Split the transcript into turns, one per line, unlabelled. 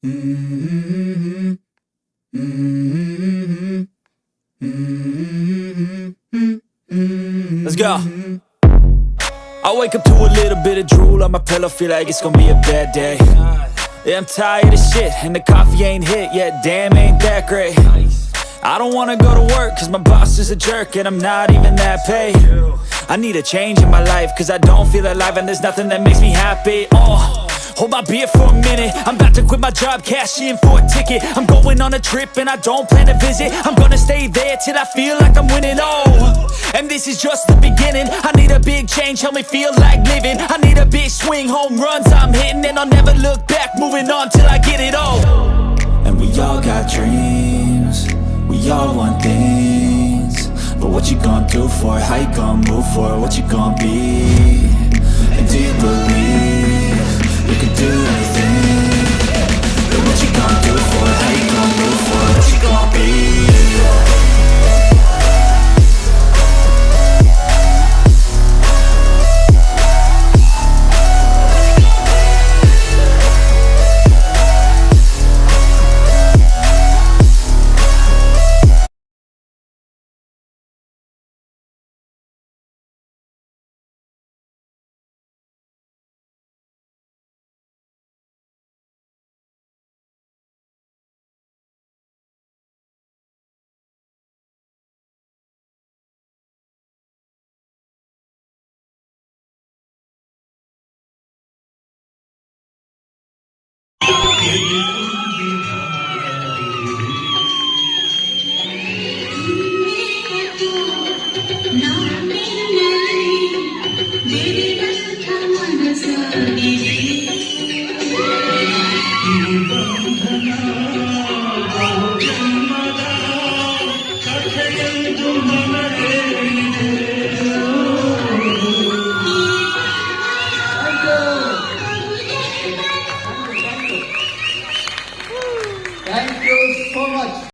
Mm-hmm. Mm-hmm. Mm-hmm. Let's go. I wake up to a little bit of drool on my pillow, feel like it's gonna be a bad day. Yeah, I'm tired of shit, and the coffee ain't hit yet, damn, ain't that great. I don't wanna go to work, cause my boss is a jerk, and I'm not even that paid. I need a change in my life, cause I don't feel alive, and there's nothing that makes me happy. Hold my beer for a minute, I'm about to quit my job, cash in for a ticket. I'm going on a trip and I don't plan to visit. I'm gonna stay there till I feel like I'm winning, and this is just the beginning. I need a big change, help me feel like living. I need a big swing, home runs I'm hitting, and I'll never look back, moving on till I get it all. And we all got dreams, we all want things, but what you gonna do for it? How you gonna move for it? What you gonna be? And do you believe you can do anything? But what you gonna do for it? How you gonna move for it? What you gonna be?
Thank you so much.